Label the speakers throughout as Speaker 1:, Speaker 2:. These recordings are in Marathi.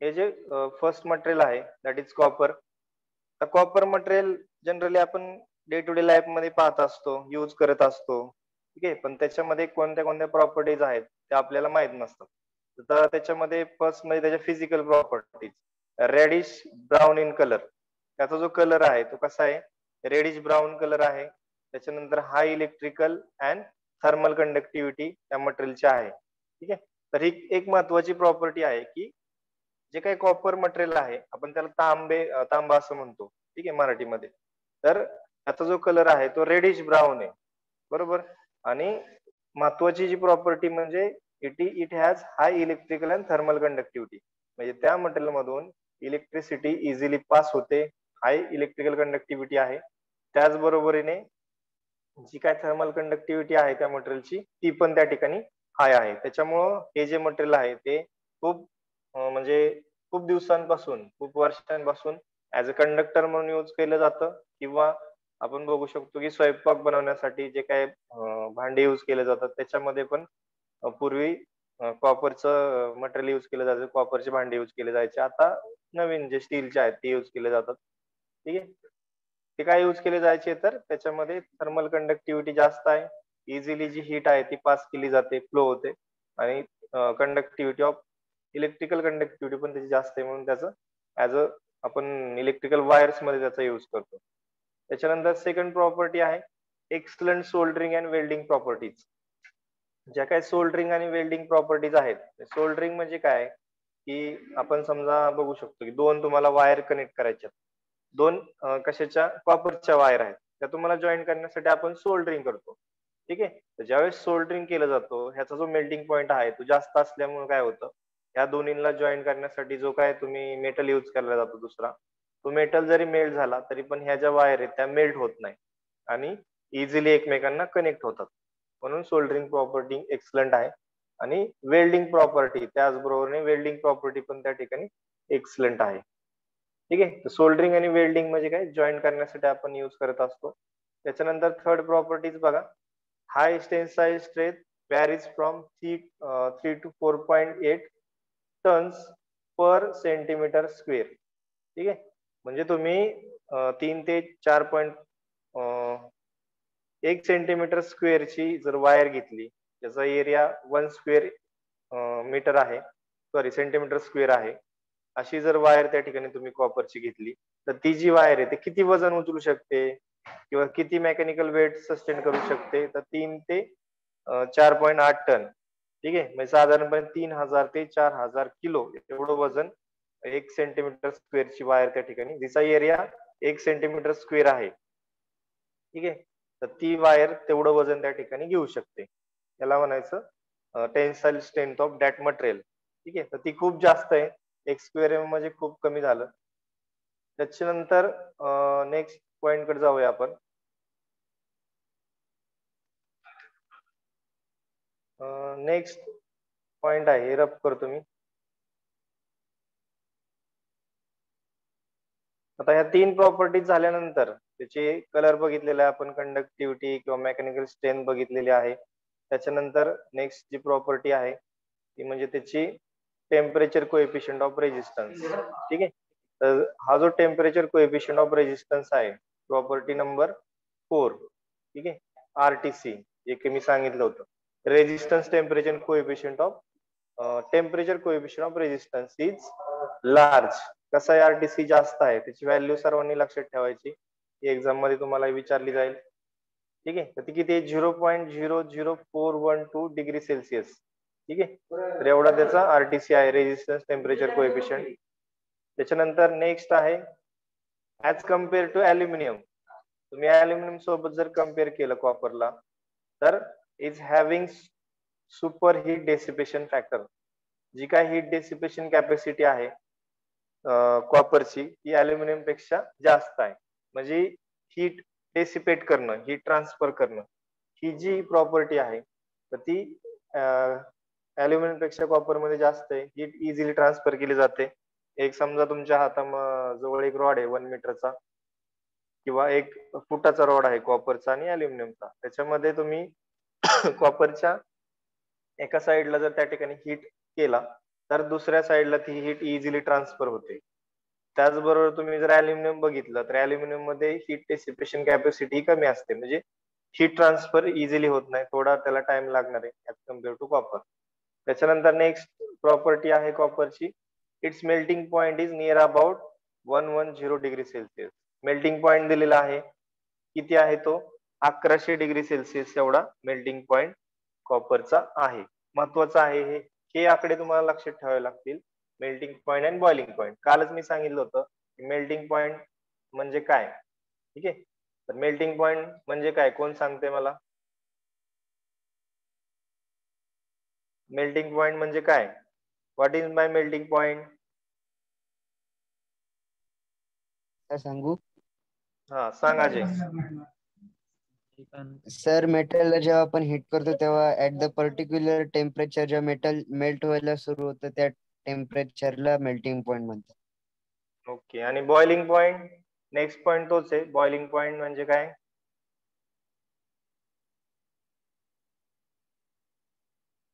Speaker 1: हे जे फर्स्ट मटेरियल आहे दॅट इज कॉपर. तर कॉपर मटेरियल जनरली आपण डे टू डे लाईफ मध्ये पाहत असतो, यूज करत असतो. ठीक आहे. पण त्याच्यामध्ये कोणत्या कोणत्या प्रॉपर्टीज आहेत त्या आपल्याला माहित नसतात. तर त्याच्यामध्ये फर्स्ट म्हणजे त्याच्या physical properties. Reddish brown in colour. त्याचा जो कलर आहे तो कसा आहे? रेडिश ब्राऊन कलर आहे. त्याच्यानंतर हाय इलेक्ट्रिकल अँड थर्मल कंडक्टिव्हिटी त्या मटेरियलची आहे. ठीक आहे. तर ही एक महत्वाची प्रॉपर्टी आहे की जे काही कॉपर मटेरियल आहे आपण त्याला तांबा असं म्हणतो. ठीक आहे मराठीमध्ये. तर त्याचा जो कलर आहे तो रेडिश ब्राऊन आहे. बरोबर. आणि महत्वाची जी प्रॉपर्टी म्हणजे it has high electrical and thermal conductivity. म्हणजे त्या मटेरियल मधून इलेक्ट्रिसिटी इझिली पास होते. हाय इलेक्ट्रिकल कंडक्टिव्हिटी आहे. त्याचबरोबरीने जी काय थर्मल कंडक्टिव्हिटी आहे त्या मटेरियलची ती पण त्या ठिकाणी हाय आहे. त्याच्यामुळं हे जे मटेरियल आहे ते खूप म्हणजे खूप दिवसांपासून, खूप वर्षांपासून ऍज अ कंडक्टर म्हणून यूज केलं जातं किंवा आपण बघू शकतो की स्वयंपाक बनवण्यासाठी जे काही भांडे यूज केले जातात त्याच्यामध्ये पण पूर्वी कॉपरचं मटेरियल यूज केलं जायचं. कॉपरचे भांडे यूज केले जायचे. आता नवीन जे स्टीलचे आहेत ते यूज केले जातात. ठीक आहे. ते काय यूज केले जायचे तर त्याच्यामध्ये थर्मल कंडक्टिव्हिटी जास्त आहे. इझिली जी हीट आहे ती पास केली जाते, फ्लो होते आणि कंडक्टिव्हिटी ऑफ इलेक्ट्रिकल कंडक्टिव्हिटी पण त्याची जास्त आहे म्हणून त्याचं ऍज अ आपण इलेक्ट्रिकल वायर्स मध्ये त्याचा यूज करतो. त्याच्यानंतर सेकंड प्रॉपर्टी आहे excellent soldering and welding properties. ज्या काही सोल्डरिंग आणि वेल्डिंग प्रॉपर्टीज आहेत. सोल्डरिंग म्हणजे काय की आपण समजा बघू शकतो की दोन तुम्हाला वायर कनेक्ट करायच्या. दोन कशाच्या कॉपरच्या वायर आहेत त्या तुम्हाला जॉईन करण्यासाठी आपण सोल्डरिंग करतो. ठीक आहे. तर ज्यावेळेस सोल्डरिंग केलं जातो ह्याचा जो मेल्टिंग पॉईंट आहे तो जास्त असल्यामुळे काय होतं या दोन्हीला जॉईन करण्यासाठी जो काय तुम्ही मेटल यूज केला जातो दुसरा तो मेटल जरी मेल्ट झाला तरी पण ह्या ज्या वायर आहेत त्या मेल्ट होत नाही आणि इझिली एकमेकांना कनेक्ट होतात. म्हणून सोल्डरिंग प्रॉपर्टी एक्सलंट आहे. आणि वेल्डिंग प्रॉपर्टी त्याचबरोबर वेल्डिंग प्रॉपर्टी पण त्या ठिकाणी एक्सलंट आहे. ठीक आहे. सोल्डरिंग आणि वेल्डिंग म्हणजे काय जॉईन करण्यासाठी आपण यूज करत असतो. त्याच्यानंतर थर्ड प्रॉपर्टीज बघा. High tensile strength varies from 3 to 4.8 tons per centimetre square. ठीक आहे. म्हणजे तुम्ही 3 ते 4.1 स्क्वेअरची जर वायर घेतली त्याचा एरिया 1 स्क्वेअर मीटर आहे, सॉरी सेंटीमीटर स्क्वेअर आहे. अशी जर वायर त्या ठिकाणी तुम्ही कॉपरची घेतली तर ती जी वायर आहे ते किती वजन उचलू शकते किंवा किती मेकॅनिकल वेट सस्टेन करू शकते तर 3 ते 4.8 टन. ठीक आहे. म्हणजे साधारणपणे 3,000 ते 4,000 किलो एवढं वजन 1 सेंटीमीटर स्क्वेअरची वायर त्या ठिकाणी जिचा एरिया 1 सेंटीमीटर स्क्वेअर आहे. ठीक आहे. तर ती वायर तेवढं वजन त्या ठिकाणी घेऊ शकते. त्याला म्हणायचं tensile strength of that material. ठीक आहे. तर ती खूप जास्त आहे. 1 स्क्वेअर म्हणजे खूप कमी झालं. त्याच्यानंतर नेक्स्ट पॉइंट कडे जाऊया आपण. नेक्स्ट पॉइंट आहे रब करतो मी. आता ह्या 3 प्रॉपर्टीज झाल्यानंतर त्याचे कलर बघितलेला आहे आपण, कंडक्टिव्हिटी किंवा मेकॅनिकल स्ट्रेंथ बघितलेली आहे. त्याच्यानंतर नेक्स्ट जी प्रॉपर्टी आहे ती म्हणजे त्याची टेम्परेचर कोएफिशियंट ऑफ रेजिस्टन्स. ठीक आहे. तर हा जो टेम्परेचर कोएफिशियंट ऑफ रेजिस्टन्स आहे प्रॉपर्टी नंबर 4. ठीक आहे. आरटीसी जे की मी सांगितलं होतं. Resistance temperature coefficient of resistance is large. कसं आहे आरटीसी जास्त आहे त्याची व्हॅल्यू सर्वांनी लक्षात ठेवायची. एक्झाम मध्ये तुम्हाला विचारली जाईल. ठीक आहे. तर ती किती आहे 0.00412 डिग्री सेल्सिअस. ठीक आहे. तर एवढा त्याचा आरटीसी आहे रेजिस्टन्स टेम्परेचर कोएफिशियंट. त्याच्यानंतर नेक्स्ट आहे ऍज कम्पेअर टू अल्युमिनियम. तुम्ही अल्युमिनियम सोबत जर कम्पेअर केलं कॉपरला तर is having super heat dissipation factor. जी काय हीट डेसिपेशन कॅपॅसिटी आहे कॉपरची ती अल्युमिनियम पेक्षा जास्त आहे. म्हणजे हीट डेसिपेट करणं, हीट ट्रान्सफर करणं ही जी प्रॉपर्टी आहे तर ती अल्युमिनियम पेक्षा कॉपर मध्ये जास्त आहे. हीट इझिली ट्रान्सफर केली जाते. एक समजा तुमच्या जवळ एक रॉड आहे 1 मीटरचा किंवा 1 फुटाचा रॉड आहे कॉपरचा आणि अल्युमिनियमचा. त्याच्यामध्ये तुम्ही कॉपरच्या एका साइडला जर त्या ठिकाणी हीट केला तर दुसऱ्या साईडला ती हीट इझिली ट्रान्सफर होते. त्याचबरोबर तुम्ही जर अॅल्युमिनियम बघितलं तर अॅल्युमिनियम मध्ये हीट डिसिपेशन कॅपॅसिटी कमी असते, म्हणजे हीट ट्रान्सफर इझिली होत नाही, थोडा त्याला टाइम लागणार आहे ऍज कम्पेअर टू कॉपर. त्याच्यानंतर नेक्स्ट प्रॉपर्टी आहे कॉपरची, it's melting point is near about 110 degree Celsius. Melting point दिलेला आहे, किती आहे तो? 1100 डिग्री सेल्सिअस एवढा मेल्टिंग पॉइंट कॉपरचा आहे. महत्वाचं आहे हे आकडे तुम्हाला लक्षात ठेवावे लागतील, मेल्टिंग पॉइंट आणि बॉइलिंग पॉइंट. कालच मी सांगितलं होतं की मेल्टिंग पॉइंट म्हणजे काय. ठीक आहे, तर मेल्टिंग पॉइंट म्हणजे काय, कोण सांगते मला? मेल्टिंग पॉइंट म्हणजे काय? What is my melting point?
Speaker 2: सांगू?
Speaker 1: हा सांग अजय.
Speaker 2: सर मेटलला जेव्हा आपण हिट करतो तेव्हा ऍट द पर्टिक्युलर टेम्परेचर जेव्हा मेटल मेल्ट व्हायला सुरू होतं त्या टेम्परेचरला मेल्टिंग पॉइंट म्हणतात.
Speaker 1: ओके, आणि बॉइलिंग पॉइंट? नेक्स्ट पॉइंट तोच आहे, बॉइलिंग पॉइंट म्हणजे काय?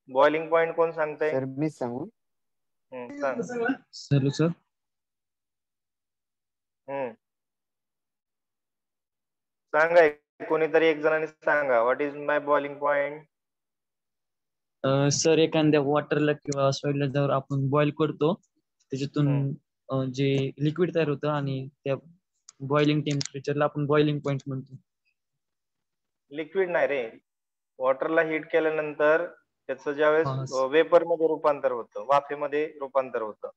Speaker 1: बॉइलिंग पॉइंट कोण सांगताय?
Speaker 2: सर मीच सांगू?
Speaker 1: सांग.
Speaker 3: सर
Speaker 1: सांगा, कोणीतरी एक जणांनी सांगा, what is my boiling point?
Speaker 3: Sir एखाद्या वॉटरला किंवा सॉइलला जर आपण बॉईल करतो त्याच्यातून जे लिक्विड तयार होतं आणि त्या बॉइलिंग टेम्परेचरला आपण बॉइलिंग पॉइंट म्हणतो.
Speaker 1: लिक्विड नाही रे, वॉटरला हीट केल्यानंतर त्याचं ज्यावेळेस
Speaker 3: हा.
Speaker 1: वेपर मध्ये रूपांतर होतं, वाफेमध्ये रूपांतर होतं,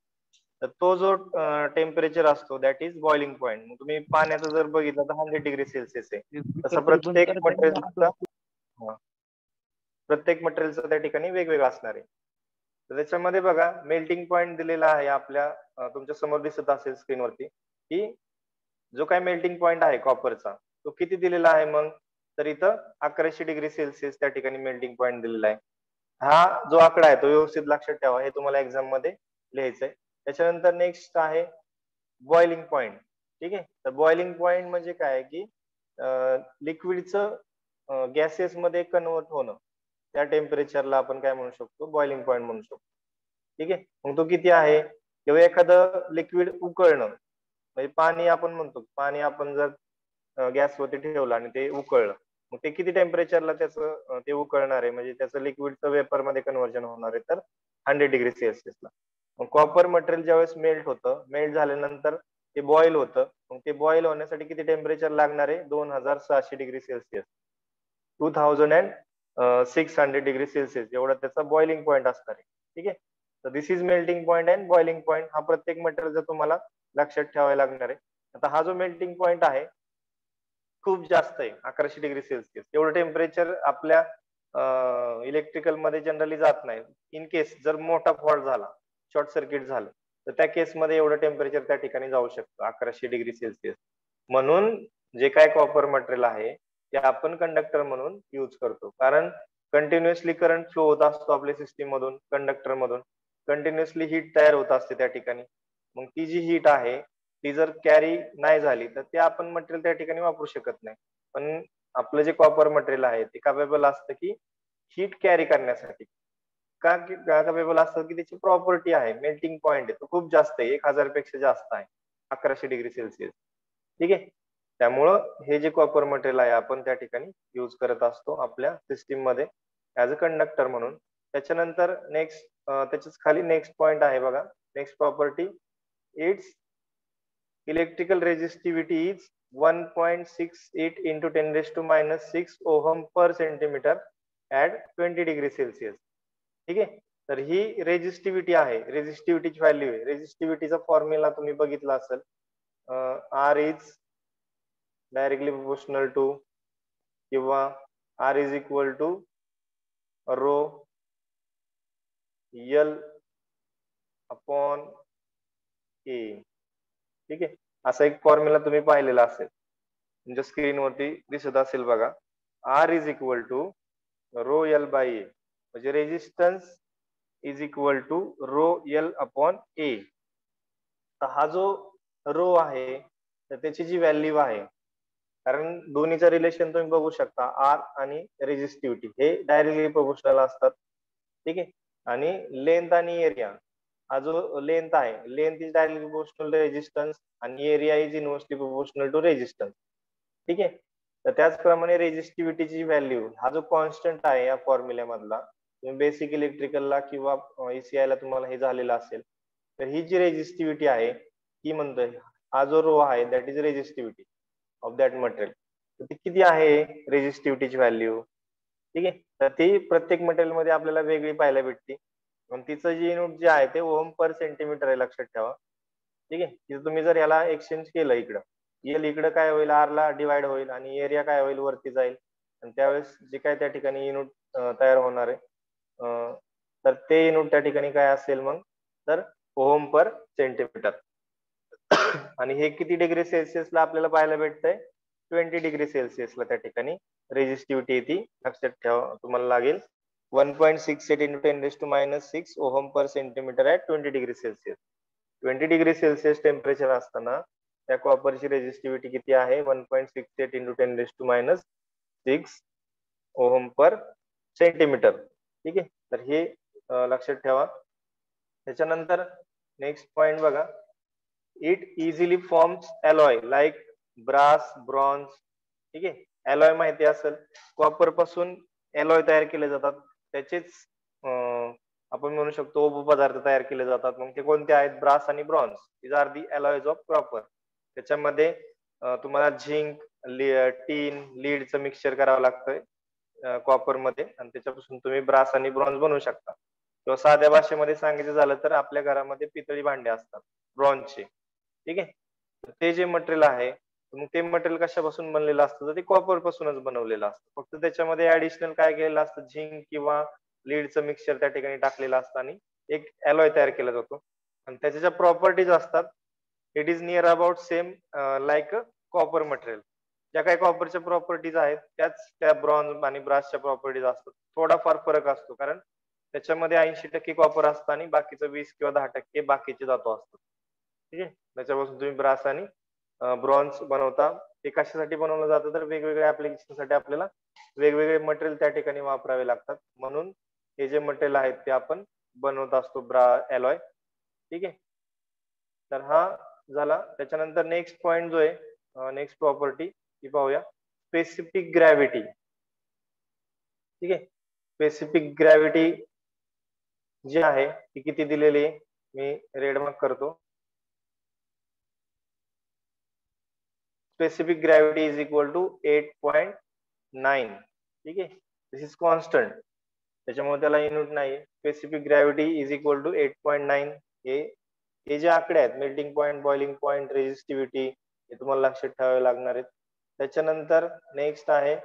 Speaker 1: तर तो जो टेम्परेचर असतो दॅट इज बॉइलिंग पॉइंट. मग तुम्ही पाण्याचं जर बघितलं तर 100 डिग्री सेल्सिअस आहे. तसं प्रत्येक मटेरियलचा त्या ठिकाणी वेगवेगळा असणार आहे. तर त्याच्यामध्ये बघा मेल्टिंग पॉइंट दिलेला आहे आपल्या, तुमच्या समोर दिसत असेल स्क्रीनवरती, की जो काय मेल्टिंग पॉइंट आहे कॉपरचा तो किती दिलेला आहे मग? तर इथं 1100 डिग्री सेल्सिअस त्या ठिकाणी मेल्टिंग पॉइंट दिलेला आहे. हा जो आकडा आहे तो व्यवस्थित लक्षात ठेवा, हे तुम्हाला एक्झाम मध्ये लिहायचंय. त्याच्यानंतर नेक्स्ट आहे बॉइलिंग पॉइंट. ठीक आहे, तर बॉइलिंग पॉइंट म्हणजे काय की लिक्विडचं गॅसेस मध्ये कन्वर्ट होणं, त्या टेम्परेचरला आपण काय म्हणू शकतो? बॉइलिंग पॉइंट म्हणू शकतो. ठीक आहे, मग तो किती आहे? किंवा एखादं लिक्विड उकळणं, म्हणजे पाणी आपण म्हणतो, पाणी आपण जर गॅसवरती ठेवलं आणि ते उकळलं, मग ते किती टेम्परेचरला त्याचं ते उकळणार आहे, म्हणजे त्याचं लिक्विडचं वेपर मध्ये कन्व्हर्जन होणार आहे? तर 100 डिग्री सेल्सिअसला. मग कॉपर मटेरियल ज्यावेळेस मेल्ट होतं, मेल्ट झाल्यानंतर ते बॉईल होतं, मग ते बॉईल होण्यासाठी किती टेम्परेचर लागणार आहे? 2600 डिग्री सेल्सिअस, 2600 डिग्री सेल्सिअस एवढा त्याचा बॉइलिंग पॉइंट असणार आहे. ठीक आहे, तर this is melting point and boiling point. हा प्रत्येक मटेरियलचा तुम्हाला लक्षात ठेवायला लागणार आहे. आता हा जो मेल्टिंग पॉइंट आहे खूप जास्त आहे, 1100 डिग्री सेल्सिअस. एवढं टेम्परेचर आपल्या इलेक्ट्रिकल मध्ये जनरली जात नाही. इन केस जर मोठा फॉल्ट झाला, शॉर्ट सर्किट झालं, तर त्या केसमध्ये एवढं टेम्परेचर त्या ठिकाणी जाऊ शकतं, 1100 डिग्री सेल्सिअस. म्हणून जे काय कॉपर मटेरियल आहे ते आपण कंडक्टर म्हणून यूज करतो, कारण कंटिन्युअसली करंट फ्लो होत असतो आपल्या सिस्टीम मधून, कंडक्टर मधून कंटिन्युअसली हीट तयार होत असते त्या ठिकाणी. मग ती जी हीट आहे ती जर कॅरी नाही झाली तर ते आपण मटेरियल त्या ठिकाणी वापरू शकत नाही. पण आपलं जे कॉपर मटेरियल आहे ते कॅपेबल असतं की हीट कॅरी करण्यासाठी. का कॅपेबल असतं की त्याची प्रॉपर्टी आहे, मेल्टिंग पॉइंट आहे तो खूप जास्त आहे, 1000 पेक्षा जास्त आहे, 1100 डिग्री सेल्सिअस. ठीक आहे, त्यामुळं हे जे कॉपर मटेरियल आहे आपण त्या ठिकाणी यूज करत असतो आपल्या सिस्टीम मध्ये ऍज अ कंडक्टर म्हणून. त्याच्यानंतर नेक्स्ट त्याच्याच खाली नेक्स्ट पॉइंट आहे बघा, next property, it's electrical resistivity is 1.68 into 10⁻⁶ ohm per centimetre at 20 degree Celsius. ठीक आहे, तर ही रेजिस्टिव्हिटी आहे, रेजिस्टिव्हिटीची व्हॅल्यू आहे. रेजिस्टिव्हिटीचा फॉर्म्युला तुम्ही बघितला असेल, R is directly proportional to किंवा R is equal to rho L upon A. ठीक आहे, असा एक फॉर्म्युला तुम्ही पाहिलेला असेल, तुमच्या स्क्रीनवरती दिसत असेल बघा. R is equal to rho L by A, म्हणजे resistance is equal to rho L upon A. तर हा जो रो आहे तर त्याची जी व्हॅल्यू आहे, कारण दोन्हीचं रिलेशन तुम्ही बघू शकता, आर आणि रेजिस्टिव्हिटी हे डायरेक्टली प्रोपोर्शनल असतात. ठीक आहे, आणि लेंथ आणि एरिया हा जो लेंथ आहे, length is directly proportional to resistance आणि area is inversely proportional to resistance. ठीक आहे. तर त्याचप्रमाणे रेजिस्टिव्हिटीची व्हॅल्यू हा जो कॉन्स्टंट आहे या फॉर्म्युल्यामधला, तुम्ही बेसिक इलेक्ट्रिकलला किंवा ECI ला तुम्हाला हे झालेलं असेल, तर ही जी रेजिस्टिव्हिटी आहे ती म्हणतोय हा जो रो आहे that is resistivity of that material. तर ती किती आहे रेजिस्टिव्हिटीची व्हॅल्यू. ठीक आहे. तर ती प्रत्येक मटेरियल मध्ये आपल्याला वेगळी पाहायला भेटते. पण तिचं जे युनिट जे आहे ते ओहम पर सेंटीमीटर आहे, लक्षात ठेवा. ठीक आहे. तिथं तुम्ही जर याला एक्सचेंज केलं इकडं, एल इकडं काय होईल, आर ला डिवाइड होईल आणि एरिया काय होईल वरती जाईल, आणि त्यावेळेस जे काय त्या ठिकाणी युनिट तयार होणार आहे तर ते युनिट त्या ठिकाणी काय असेल मग, तर ओहम पर सेंटीमीटर. आणि हे किती डिग्री सेल्सिअसला आपल्याला पाहायला भेटतंय, 20 डिग्री सेल्सिअसला त्या ठिकाणी रेजिस्टिव्हिटी येते. लक्षात ठेवा तुम्हाला लागेल 1.68 into 10⁻⁶ ohm per centimetre at 20 degree Celsius. 20 degree Celsius temperature असताना त्या कॉपरची रेजिस्टिव्हिटी किती आहे, 1.68 into 10⁻⁶ ओहम पर सेंटीमीटर. ठीक आहे. तर हे लक्षात ठेवा. त्याच्यानंतर नेक्स्ट पॉइंट बघा, it easily forms alloy like brass, bronze. ठीक आहे. अलॉय माहिती असेल, कॉपर पासून अलॉय तयार केले जातात, त्याचेच आपण म्हणू शकतो उपपदार्थ तयार केले जातात. मग ते कोणते आहेत, ब्रास आणि bronze. These are the alloys of copper. त्याच्यामध्ये तुम्हाला झिंक, टीन, लीडचं मिक्सचर करावं लागतंय कॉपर मध्ये, आणि त्याच्यापासून तुम्ही ब्रास आणि ब्रॉन्झ बनवू शकता. किंवा साध्या भाषेमध्ये सांगायचं झालं तर आपल्या घरामध्ये पितळी भांडे असतात ब्रॉन्झचे. ठीक आहे. ते जे मटेरियल आहे, मग ते मटेरियल कशापासून बनलेलं असतं, तर ते कॉपर पासूनच बनवलेलं असतं. फक्त त्याच्यामध्ये ऍडिशनल काय केलेलं असतं, झिंक किंवा लीडचं मिक्सचर त्या ठिकाणी टाकलेलं असतं आणि एक अलॉय तयार केला जातो. आणि त्याच्या ज्या प्रॉपर्टीज असतात, it is near about same like copper material. ज्या काही कॉपरच्या प्रॉपर्टीज आहेत त्याच त्या ब्रॉन्झ आणि ब्रासच्या प्रॉपर्टीज असतात. थोडाफार फरक असतो, कारण त्याच्यामध्ये 80% कॉपर असतं आणि बाकीचं 20 किंवा 10% बाकीचे धातू असतात. ठीक आहे. त्याच्यापासून तुम्ही ब्रास आणि ब्रॉन्झ बनवता. ते कशासाठी बनवलं जातं, तर वेगवेगळ्या ऍप्लिकेशनसाठी आपल्याला वेगवेगळे मटेरियल त्या ठिकाणी वापरावे लागतात. म्हणून हे जे मटेरियल आहेत ते आपण बनवत असतो अलॉय. ठीक आहे. तर हा झाला. त्याच्यानंतर नेक्स्ट पॉइंट जो आहे, नेक्स्ट प्रॉपर्टी ती पाहूया, स्पेसिफिक ग्रॅव्हिटी. ठीक आहे. स्पेसिफिक ग्रॅव्हिटी जी आहे ती किती दिलेली आहे, मी रेड मार्क करतो. Specific gravity is equal to 8.9. ठीक आहे. दिस इज कॉन्स्टंट, त्याच्यामुळे त्याला युनिट नाही. Specific gravity is equal to 8.9. हे जे आकडे आहेत, melting point, boiling point, resistivity, हे तुम्हाला लक्षात ठेवावे लागणार आहेत. त्याच्यानंतर नेक्स्ट आहे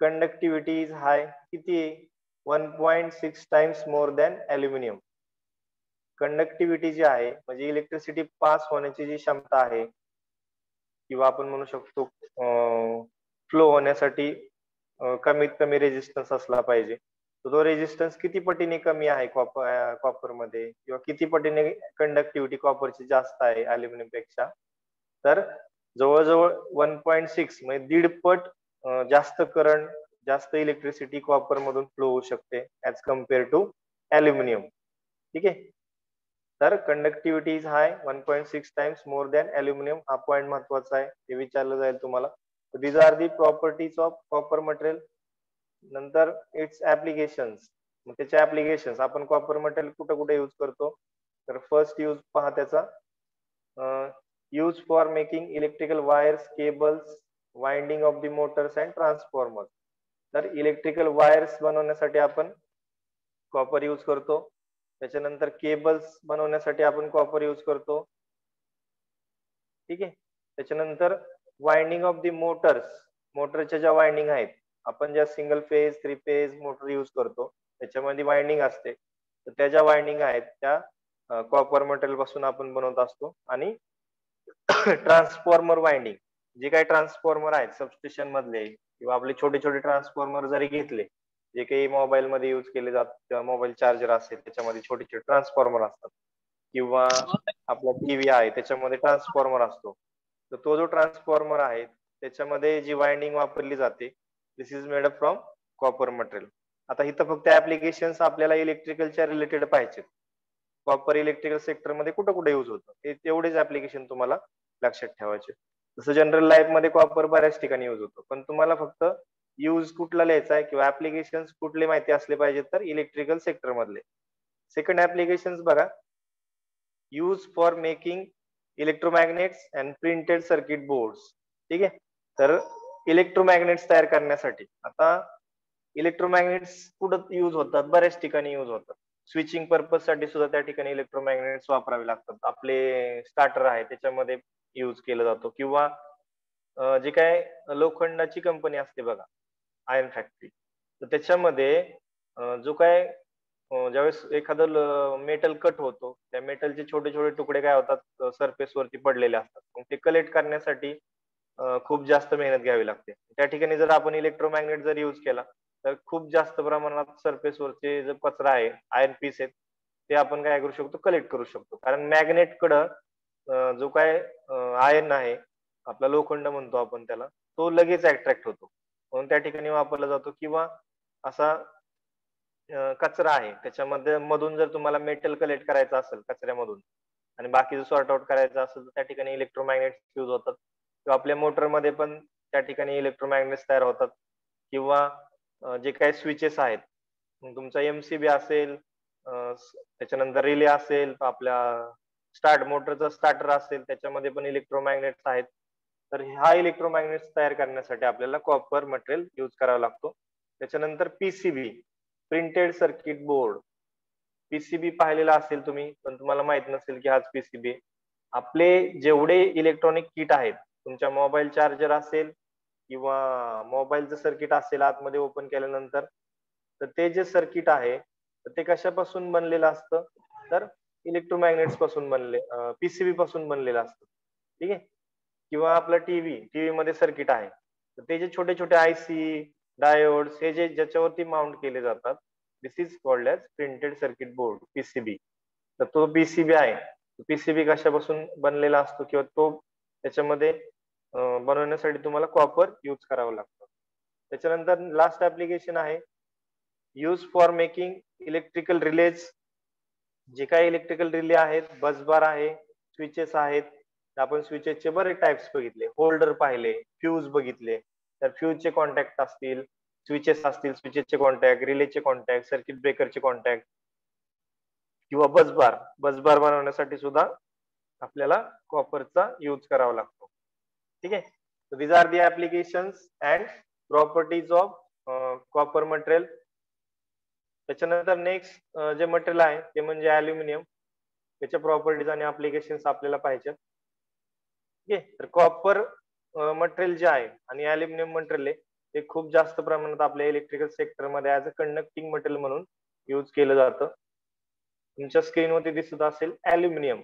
Speaker 1: कंडक्टिव्हिटी इज हाय. किती आहे, 1.6 times more than aluminium. Conductivity जी आहे म्हणजे इलेक्ट्रिसिटी पास होण्याची जी क्षमता आहे, किंवा आपण म्हणू शकतो फ्लो होण्यासाठी कमीत कमी रेजिस्टन्स असला पाहिजे. तो रेजिस्टन्स किती पटीने कमी आहे कॉपर मध्ये, किंवा किती पटीने कंडक्टिव्हिटी कॉपरची जास्त आहे अल्युमिनियम पेक्षा, तर जवळजवळ 1.6 म्हणजे 1.5 पट जास्त करंट, जास्त इलेक्ट्रिसिटी कॉपर मधून फ्लो होऊ शकते ऍज कम्पेअर टू अल्युमिनियम. ठीक आहे. तर conductivity is hi, 1.6 times more than aluminium. हा पॉइंट महत्वाचा आहे, हे विचारलं जाईल तुम्हाला. These are the properties of copper material. नंतर इट्स ऍप्लिकेशन्स. मग त्याच्या ऍप्लिकेशन्स, आपण कॉपर मटेरियल कुठे कुठे युज करतो, तर फर्स्ट यूज पहा त्याचा, use for making electrical wires, cables, winding of the Motors and transformer. तर इलेक्ट्रिकल वायर्स बनवण्यासाठी आपण कॉपर यूज करतो. त्याच्यानंतर केबल्स बनवण्यासाठी आपण कॉपर यूज करतो. ठीक आहे. त्याच्यानंतर वाइंडिंग ऑफ द मोटर्स, मोटरच्या ज्या वाइंडिंग आहेत, आपण ज्या single phase, 3 phase motor use करतो त्याच्यामध्ये वाइंडिंग असते, तर त्या ज्या वाइंडिंग आहेत त्या कॉपर मटेरियल पासून आपण बनवत असतो. आणि ट्रान्सफॉर्मर वाइंडिंग, जे काही ट्रान्सफॉर्मर आहेत सबस्टेशन मधले किंवा आपले छोटे छोटे ट्रान्सफॉर्मर जरी घेतले, जे काही मोबाईल मध्ये युज केले जातात, मोबाईल चार्जर असेल त्याच्यामध्ये छोटे छोटे ट्रान्सफॉर्मर असतात, किंवा आपला टीव्ही आहे त्याच्यामध्ये ट्रान्सफॉर्मर असतो. तर तो जो ट्रान्सफॉर्मर आहे त्याच्यामध्ये जी वाइंडिंग वापरली जाते, this is made up from copper material. आता इथं फक्त ऍप्लिकेशन्स आपल्याला इलेक्ट्रिकलच्या रिलेटेड पाहिजेत. कॉपर इलेक्ट्रिकल सेक्टर मध्ये कुठं कुठे युज होतं हे तेवढेच ऍप्लिकेशन तुम्हाला लक्षात ठेवायचे. जसं जनरल लाईफ मध्ये कॉपर बऱ्याच ठिकाणी युज होतो, पण तुम्हाला फक्त यूज कुठला लिहायचा आहे किंवा ऍप्लिकेशन कुठले माहिती असले पाहिजे तर इलेक्ट्रिकल सेक्टर मधले. सेकंड ऍप्लिकेशन बघा, use for making electromagnets and printed circuit boards. ठीक आहे, तर इलेक्ट्रोमॅग्नेट्स तयार करण्यासाठी आता इलेक्ट्रोमॅग्नेट्स कुठं युज होतात, बऱ्याच ठिकाणी युज होतात. स्विचिंग पर्पज साठी सुद्धा त्या ठिकाणी इलेक्ट्रोमॅग्नेट्स वापरावे लागतात. आपले स्टार्टर आहे त्याच्यामध्ये युज केला जातो, किंवा जे काय लोखंडाची कंपनी असते बघा, आयर्न फॅक्टरी, तर त्याच्यामध्ये जो काय ज्यावेळेस एखादं मेटल कट होतो, त्या मेटलचे छोटे छोटे तुकडे काय होतात सरफेस वरती पडलेले असतात, मग ते कलेक्ट करण्यासाठी खूप जास्त मेहनत घ्यावी लागते. त्या ठिकाणी जर आपण इलेक्ट्रोमॅग्नेट जर युज केला तर खूप जास्त प्रमाणात सरफेस वरचे जो कचरा आहे, आयर्न पीस आहेत, ते आपण काय करू शकतो, कलेक्ट करू शकतो. कारण मॅग्नेट कडं जो काय आयर्न आहे, आपला लोखंड म्हणतो आपण त्याला, तो लगेच अट्रॅक्ट होतो, म्हणून त्या ठिकाणी वापरला जातो. किंवा असा कचरा आहे त्याच्यामध्ये मधून जर तुम्हाला मेटल कलेक्ट करायचं असेल कचऱ्यामधून आणि बाकीचं सॉर्ट आउट करायचं असेल तर त्या ठिकाणी इलेक्ट्रोमॅग्नेट युज होतात. किंवा आपल्या मोटरमध्ये पण त्या ठिकाणी इलेक्ट्रोमॅग्नेट्स तयार होतात. किंवा जे काही स्विचेस आहेत, तुमचा एमसीबी असेल, त्याच्यानंतर रिले असेल, आपल्या स्टार्ट मोटरचा स्टार्टर असेल, त्याच्यामध्ये पण इलेक्ट्रोमॅग्नेट्स आहेत. तर हा इलेक्ट्रोमॅग्नेट्स तयार करण्यासाठी आपल्याला कॉपर मटेरियल युज करावा लागतो. त्याच्यानंतर PCB, printed circuit board. PCB पाहिलेला असेल तुम्ही, पण तुम्हाला माहित नसेल की हाच पीसीबी. आपले जेवढे इलेक्ट्रॉनिक किट आहेत, तुमच्या मोबाईल चार्जर असेल किंवा मोबाईलचं सर्किट असेल आतमध्ये ओपन केल्यानंतर, तर ते जे सर्किट आहे तर ते कशापासून बनलेलं असतं, तर इलेक्ट्रोमॅग्नेट्स पासून पीसीबी पासून बनलेलं असतं. ठीक आहे. किंवा आपला टीव्ही मध्ये सर्किट आहे, तर ते जे छोटे छोटे आयसी, डायोड्स हे जे ज्याच्यावरती माउंट केले जातात, this is called as printed circuit board, PCB. तर तो पीसीबी आहे, पीसीबी कशापासून बनलेला असतो किंवा तो त्याच्यामध्ये बनवण्यासाठी तुम्हाला कॉपर यूज करावं लागतं. त्याच्यानंतर लास्ट ऍप्लिकेशन आहे use for making electrical release. जे काही इलेक्ट्रिकल रिले आहेत, बसबार आहे, स्विचेस आहेत, आपण स्विचेसचे बरेच टाइप्स बघितले, होल्डर पाहिले, फ्यूज बघितले. तर फ्यूजचे कॉन्टॅक्ट असतील, स्विचेस असतील, स्विचेसचे कॉन्टॅक्ट, रिलेचे कॉन्टॅक्ट, सर्किट ब्रेकरचे कॉन्टॅक्ट, किंवा बसबार बनवण्यासाठी सुद्धा आपल्याला कॉपरचा यूज करावा लागतो. ठीक आहे. These are the applications and properties of copper material. त्याच्यानंतर नेक्स्ट जे मटेरियल आहे ते म्हणजे अल्युमिनियम. त्याच्या प्रॉपर्टीज आणि ऍप्लिकेशन्स आपल्याला पाहिजेत. ठीक आहे. तर कॉपर मटेरियल जे आहे आणि अल्युमिनियम मटेरियल आहे ते खूप जास्त प्रमाणात आपल्या इलेक्ट्रिकल सेक्टर मध्ये ऍज अ कंडक्टिंग मटेरियल म्हणून यूज केलं जातं. तुमच्या स्क्रीनवरती दिसत असेल अल्युमिनियम.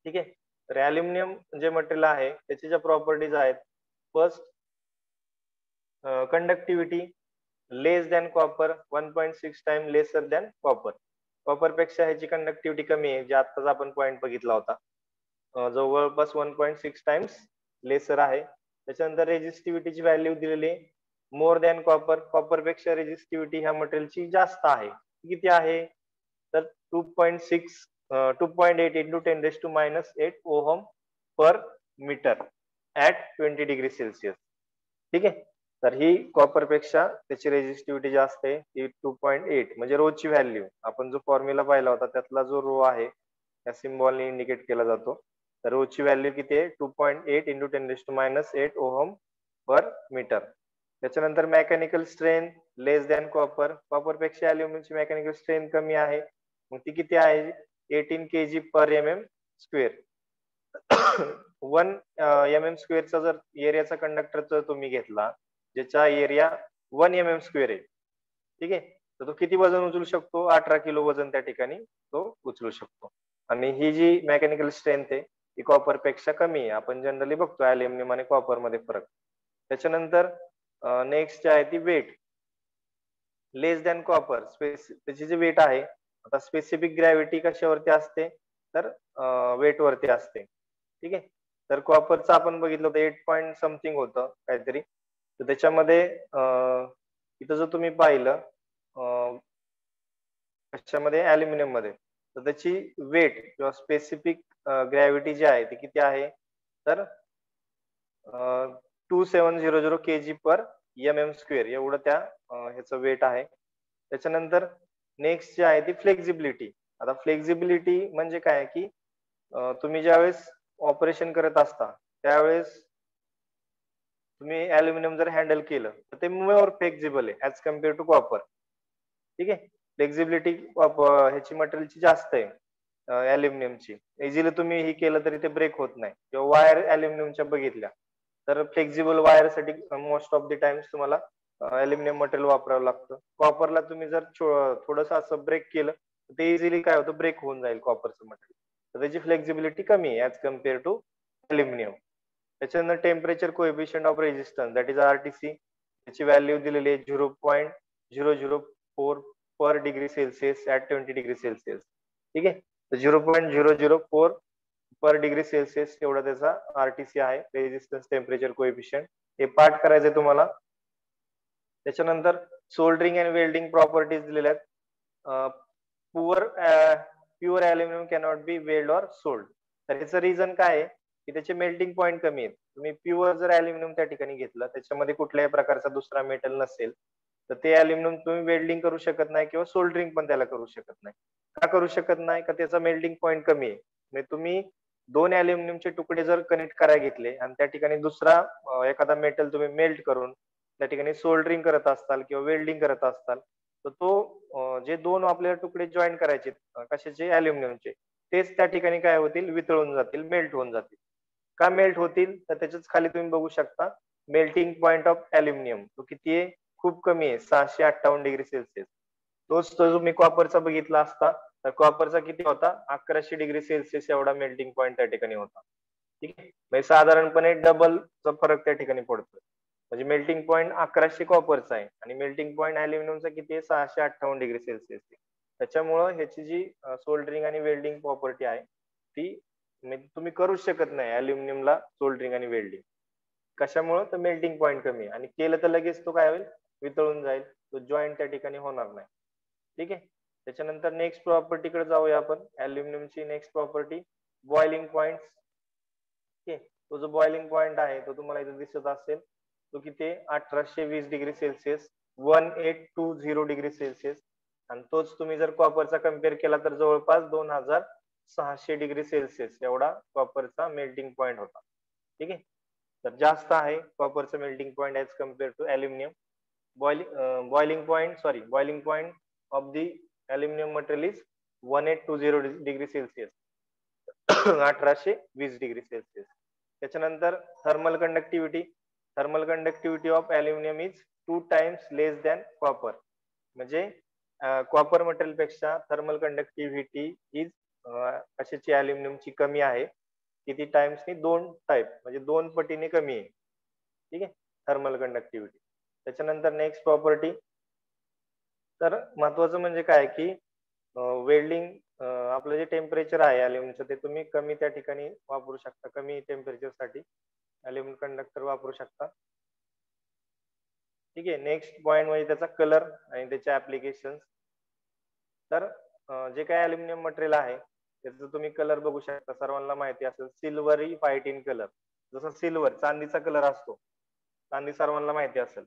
Speaker 1: ठीक आहे. तर अल्युमिनियम जे मटेरियल आहे त्याच्या ज्या प्रॉपर्टीज आहेत, first conductivity less than copper, 1.6 time lesser than copper. Copper पेक्षा ह्याची कंडक्टिव्हिटी कमी आहे, जे आत्ताच आपण पॉईंट बघितला होता, जवळपास 1.6 टाइम्स लेसर आहे. त्याच्यानंतर रेजिस्टिव्हिटीची व्हॅल्यू दिलेली मोर दॅन कॉपर. कॉपर पेक्षा रेजिस्टिव्हिटी ह्या मटेरियलची जास्त आहे. किती आहे, तर 2.8 into 10⁻⁸ ohm per metre at 20 degree Celsius. ठीक आहे. तर ही कॉपर पेक्षा त्याची रेजिस्टिव्हिटी जास्त आहे, ती 2.8, म्हणजे रोची व्हॅल्यू. आपण जो फॉर्म्युला पाहिला होता त्यातला जो रो आहे त्या सिम्बॉलने इंडिकेट केला जातो. तर रोची व्हॅल्यू किती आहे, 2.8 इंटू 10⁻⁸ ओहम पर मीटर. त्याच्यानंतर मेकॅनिकल स्ट्रेंथ लेस दॅन कॉपर. कॉपर पेक्षा अल्युमिनियमची मेकॅनिकल स्ट्रेंथ कमी आहे, मग ती किती आहे, 18 kg पर mm स्क्वेअर. 1 mm स्क्वेअरचा जर एरियाचा कंडक्टरचा तुम्ही घेतला, ज्याचा एरिया 1 mm स्क्वेअर आहे, ठीक आहे, तर तो किती वजन उचलू शकतो, 18 किलो वजन त्या ठिकाणी तो उचलू शकतो. आणि ही जी मेकॅनिकल स्ट्रेंथ आहे ती कॉपर पेक्षा कमी आहे. आपण जनरली बघतो अल्युमिनियम आणि कॉपर मध्ये फरक. त्याच्यानंतर नेक्स्ट आहे ती वेट लेस दॅन कॉपर. त्याची जी वेट आहे, आता स्पेसिफिक ग्रॅव्हिटी कशावरती असते, तर वेट वरती असते. ठीक आहे. तर कॉपरचं आपण बघितलं होतं 8 पॉईंट समथिंग होतं काहीतरी. तर त्याच्यामध्ये इथं जर तुम्ही पाहिलं कशामध्ये, अल्युमिनियम मध्ये, तर त्याची वेट किंवा स्पेसिफिक ग्रॅव्हिटी जी आहे ती किती आहे, तर 2700 kg पर mm² एवढं त्या ह्याचं वेट आहे. त्याच्यानंतर नेक्स्ट जे आहे ती फ्लेक्झिबिलिटी. आता फ्लेक्झिबिलिटी म्हणजे काय की तुम्ही ज्यावेळेस ऑपरेशन करत असता त्यावेळेस तुम्ही अल्युमिनियम जर हँडल केलं तर ते मोर फ्लेक्झिबल आहे ऍज कम्पेअर टू कॉपर. ठीक आहे. फ्लेक्झिबिलिटी ह्याची मटेरियलची जास्त आहे अल्युमिनियमची. इझिली तुम्ही ही केलं तरी ते ब्रेक होत नाही. किंवा वायर अल्युमिनियमच्या बघितल्या तर फ्लेक्झिबल वायरसाठी मोस्ट ऑफ द टाइम्स तुम्हाला अल्युमिनियम मटेरियल वापरावं लागतं. कॉपरला तुम्ही जर थोडंसं असं ब्रेक केलं ते इझिली काय होतं, ब्रेक होऊन जाईल कॉपरचं मटेरियल. तर त्याची फ्लेक्झिबिलिटी कमी आहे ऍज कम्पेअर टू अल्युमिनियम. त्याच्यानंतर temperature coefficient of resistance that is RTC. त्याची व्हॅल्यू दिलेली आहे 0.004 per degree Celsius at 20 degree Celsius. ठीक आहे. तर 0.004 पर डिग्री सेल्सिअस एवढा त्याचा RTC आहे, रेजिस्टन्स टेम्परेचर कोएफिशियंट. हे पाठ करायचंय तुम्हाला. त्याच्यानंतर सोल्डरिंग अँड वेल्डिंग प्रॉपर्टीज दिलेल्या आहेत. Pure aluminium cannot be weld or sold. तर याचं रिझन काय आहे की त्याचे मेल्टिंग पॉईंट कमी आहेत. तुम्ही प्युअर जर अल्युमिनियम त्या ठिकाणी घेतलं, त्याच्यामध्ये कुठल्याही प्रकारचा दुसरा मेटल नसेल, तर ते अल्युमिनियम तुम्ही वेल्डिंग करू शकत नाही किंवा सोल्डरिंग पण त्याला करू शकत नाही. का करू शकत नाही? का त्याचा मेल्टिंग पॉईंट कमी आहे. म्हणजे तुम्ही दोन अल्युमिनियमचे तुकडे जर कनेक्ट करायला घेतले आणि त्या ठिकाणी दुसरा एखादा मेटल तुम्ही मेल्ट करून त्या ठिकाणी सोल्डरिंग करत असताल किंवा वेल्डिंग करत असताल, तर तो जे दोन आपल्याला तुकडे जॉईन करायचे कशाचे, अल्युमिनियमचे, तेच त्या ठिकाणी काय होतील, वितळून जातील, मेल्ट होऊन जातील. का मेल्ट होतील? तर त्याच्याच खाली तुम्ही बघू शकता मेल्टिंग पॉईंट ऑफ अल्युमिनियम तो किती आहे, खूप कमी आहे, 658 डिग्री सेल्सिअस. तोच तो तुम्ही कॉपरचा बघितला असता तर कॉपरचा किती होता, 1100 डिग्री सेल्सिअस एवढा मेल्टिंग पॉईंट त्या ठिकाणी होता. ठीक आहे. म्हणजे साधारणपणे डबलचा फरक त्या ठिकाणी पडतो. म्हणजे मेल्टिंग पॉईंट 1100 कॉपरचा आहे आणि मेल्टिंग पॉईंट अल्युमिनियमचा किती आहे, 658 डिग्री सेल्सिअस. त्याच्यामुळं ह्याची जी सोल्डरिंग आणि वेल्डिंग प्रॉपर्टी आहे ती तुम्ही करूच शकत नाही अल्युमिनियमला सोल्डरिंग आणि वेल्डिंग. कशामुळं? तर मेल्टिंग पॉईंट कमी आहे आणि केलं तर लगेच तो काय होईल, वितळून जाईल, तो जॉईंट त्या ठिकाणी होणार नाही. ठीक आहे. त्याच्यानंतर नेक्स्ट प्रॉपर्टीकडे जाऊया आपण. अल्युमिनियमची next property boiling point. Okay. तो जो बॉइलिंग पॉइंट आहे तो तुम्हाला इथे दिसत असेल, तो किती, 1820 डिग्री सेल्सिअस, 1820 डिग्री सेल्सिअस. आणि तोच तुम्ही जर कॉपरचा कम्पेअर केला तर जवळपास 2600 डिग्री सेल्सिअस एवढा कॉपरचा मेल्टिंग पॉइंट होता. ठीक आहे. तर जास्त आहे कॉपरचा melting point as compare to aluminium. boiling point of the aluminum material is 1820 degree Celsius. 1820 degree Celsius. त्याच्यानंतर thermal conductivity of aluminium is 2 times less than copper. म्हणजे कॉपर मटेरियल पेक्षा थर्मल कंडक्टिव्हिटी इज कशाची, अल्युमिनियमची कमी आहे. किती टाइम्सनी? 2 टाइप, म्हणजे 2 पटीने कमी आहे. ठीक आहे, थर्मल कंडक्टिव्हिटी. त्याच्यानंतर नेक्स्ट प्रॉपर्टी, तर महत्वाचं म्हणजे काय की वेल्डिंग आपलं जे टेम्परेचर आहे अल्युमिनियमचं ते तुम्ही कमी त्या ठिकाणी वापरू शकता. कमी टेम्परेचर साठी अल्युमिनियम कंडक्टर वापरू शकता. ठीक आहे. नेक्स्ट पॉइंट म्हणजे त्याचा कलर आणि त्याचे ऍप्लिकेशन. तर जे काही अल्युमिनियम मटेरियल आहे त्याचा तुम्ही कलर बघू शकता. सर्वांना माहिती असेल सिल्वरी व्हाईट इन कलर. जसं सिल्वर चांदीचा कलर असतो, चांदी सर्वांना माहिती असेल,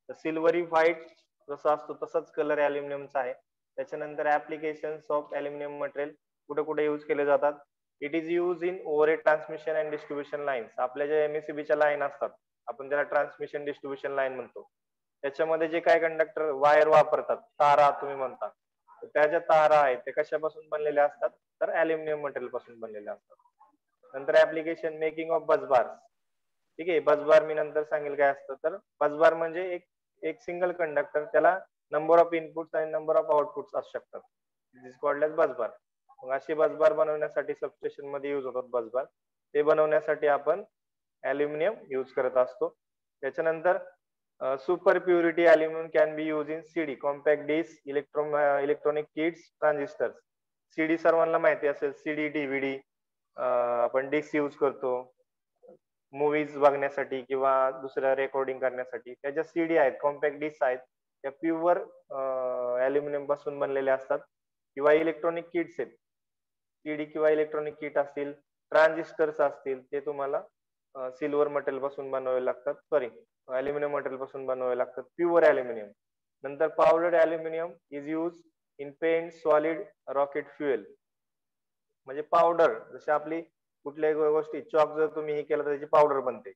Speaker 1: तर सिल्वरी व्हाईट जसा असतो तसाच कलर अल्युमिनियमचा आहे. त्याच्यानंतर ऍप्लिकेशन ऑफ अल्युमिनियम मटेरियल कुठे कुठे युज केले जातात. It is use in overhead transmission and distribution lines. आपल्या ज्या एमएससीबीच्या लाईन असतात, आपण त्याला ट्रान्समिशन डिस्ट्रीब्युशन लाईन म्हणतो, त्याच्यामध्ये जे काय कंडक्टर वायर वापरतात, तारा तुम्ही म्हणता, त्या ज्या तारा आहेत ते कशापासून बनलेल्या असतात, तर अल्युमिनियम मटेरियल पासून बनलेल्या असतात. नंतर ऍप्लिकेशन मेकिंग ऑफ बसबार. ठीक आहे. बसबार मी नंतर सांगेल काय असतं. तर बसबार म्हणजे एक सिंगल कंडक्टर, त्याला नंबर ऑफ इनपुट्स आणि नंबर ऑफ आउटपुट्स असू शकतात. दिस कॉल्ड एज बसबार. मग अशी बसबार बनवण्यासाठी सबस्टेशन मध्ये युज होतात बसबार. ते बनवण्यासाठी आपण अल्युमिनियम युज करत असतो. त्याच्यानंतर super purity aluminium can be use in CD, compact disc, electronic kits, transistors. CD सर्वांना माहिती असेल, सीडी डीव्हीडी आपण डिस्क यूज करतो मूवीज बघण्यासाठी किंवा दुसऱ्या रेकॉर्डिंग करण्यासाठी. त्या ज्या सीडी आहेत, कॉम्पॅक्ट डिस्क आहेत, त्या प्युअर अल्युमिनियम पासून बनलेल्या असतात. किंवा इलेक्ट्रॉनिक किट्स आहेत, ईडी किंवा इलेक्ट्रॉनिक किट असतील, ट्रान्झिस्टर्स असतील, ते तुम्हाला सिल्वर मटेरियल पासून बनवावे लागतात, सॉरी अल्युमिनियम मटेरियल पासून बनवावे लागतात, प्युअर अल्युमिनियम. नंतर powdered aluminium is use in paint, solid, rocket fuel. म्हणजे पावडर, जशी आपली कुठल्याही गोष्टी चॉक जर तुम्ही हे केलं तर त्याची पावडर बनते.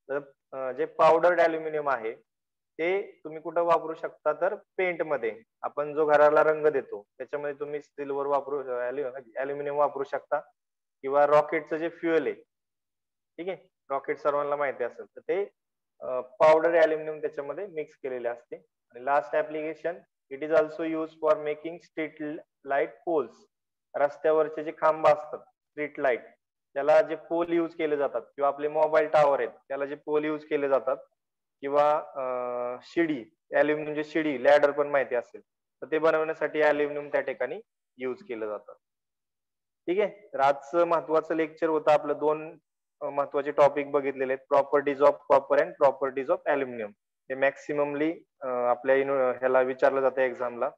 Speaker 1: तर जे पावडर्ड अल्युमिनियम आहे ते तुम्ही कुठं वापरू शकता, तर पेंट मध्ये. आपण जो घराला रंग देतो त्याच्यामध्ये तुम्ही सिल्वर वापरू, अल्युमिनियम वापरू शकता, किंवा रॉकेटचं जे फ्युएल आहे, ठीक आहे, रॉकेट सर्वांना माहिती असेल, तर ते पावडर अल्युमिनियम त्याच्यामध्ये मिक्स केलेले असते. आणि last application, it is also use for making street light poles. रस्त्यावरचे जे खांब असतात, स्ट्रीट लाईट, त्याला जे पोल यूज केले जातात, किंवा आपले मोबाईल टावर आहेत त्याला जे पोल यूज केले जातात, किंवा शिडी, अल्युमिनियमची शिडी, लॅडर पण माहिती असेल, तर ते बनवण्यासाठी अल्युमिनियम त्या ठिकाणी यूज केलं जातं. ठीक आहे. तर आजचं महत्वाचं लेक्चर होतं आपलं. 2 महत्वाचे टॉपिक बघितलेले आहेत, properties of copper and properties of aluminium. हे मॅक्सिममली आपल्या ह्याला विचारलं जातं एक्झामला.